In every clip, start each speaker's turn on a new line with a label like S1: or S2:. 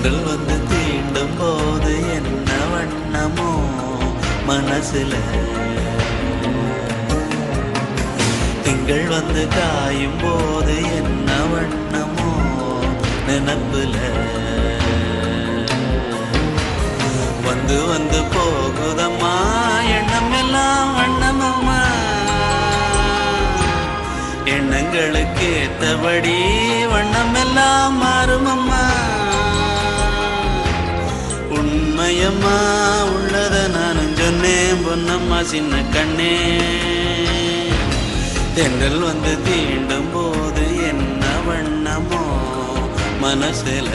S1: தென்றல் வந்து தீண்டும் போது என்ன வண்ணமோ மனசுல, திங்கள் வந்து காயும் போது என்ன வண்ணமோ நினப்புல, வந்து வந்து போகுதம்மா எண்ணம் எல்லாம் வண்ணமம்மா, எண்ணங்களுக்கு ஏத்தபடி வண்ணம் எல்லாம் மாறுமம்மா. உண்மையம்மா உள்ளத நானும் சொன்னேன் பொன்னம்மா சின்ன கண்ணே, தென்றல் வந்து தீண்டும் போது என்ன வண்ணமோ மனசுல,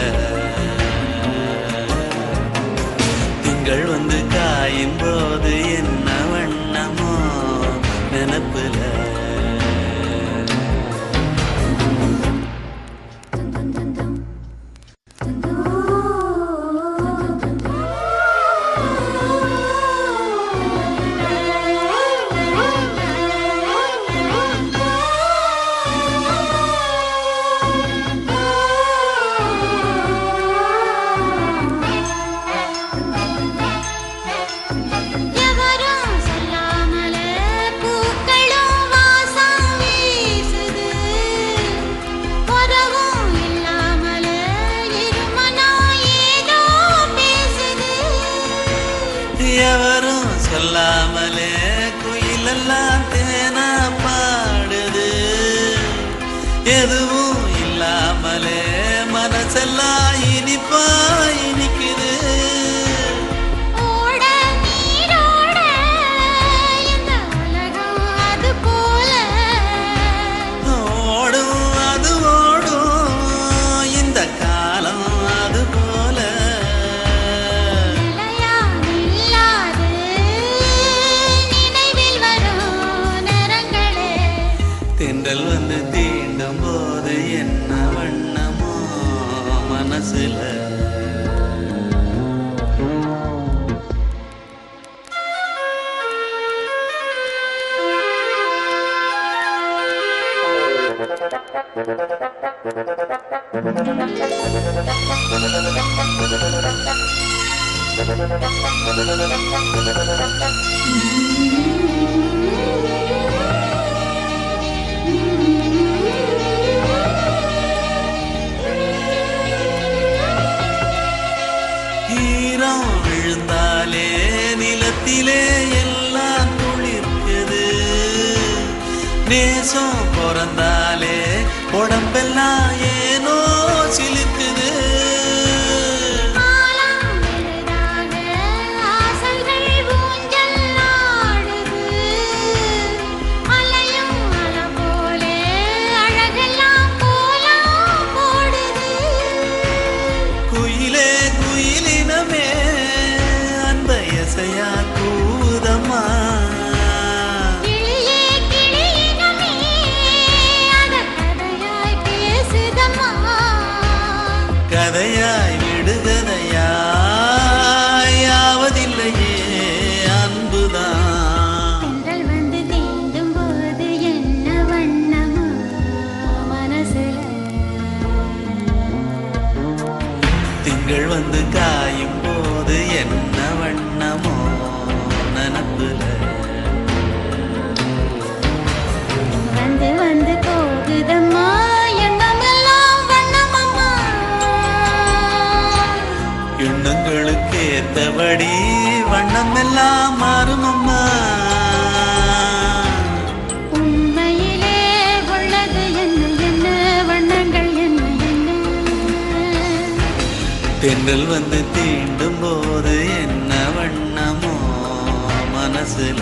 S1: திங்கள் வந்து காயும் போது என்ன வண்ணமோ நினப்புல. எவரும் சொல்லாமலே குயிலெல்லாம் தேனா பாடுது, எதுவும் இல்லாமலே மனசெல்லாம் இனிப்பா இனிக்குது. தென்றல் வந்து தீண்டும் போது என்ன வண்ணமோ மனசுல, ஈரம் விழுந்தாலே நிலத்திலே எல்லாம் குளிர்க்குது, நேசம் பிறந்தாலே உடம்பெல்லாம் ஏனோ சிலிர்க்குது. கதையாய் விடுகதையாய் யாவதில்லையே அன்புதான்.
S2: தென்றல் வந்து தீண்டும் போது என்ன வண்ணமோ மனசுல,
S1: திங்கள் வந்து காயும் போது என்ன வண்ணமோ நினப்புல,
S2: வந்து வந்து போகுதம்மா
S1: எண்ணங்களுக்கு ஏத்தபடி வண்ணம் எல்லாம் மாறுமம்மா.
S2: உண்மையிலே உள்ளது என்ன என்ன வண்ணங்கள் என்ன என்ன,
S1: தென்றல் வந்து தீண்டும் போது என்ன வண்ணமோ மனசுல.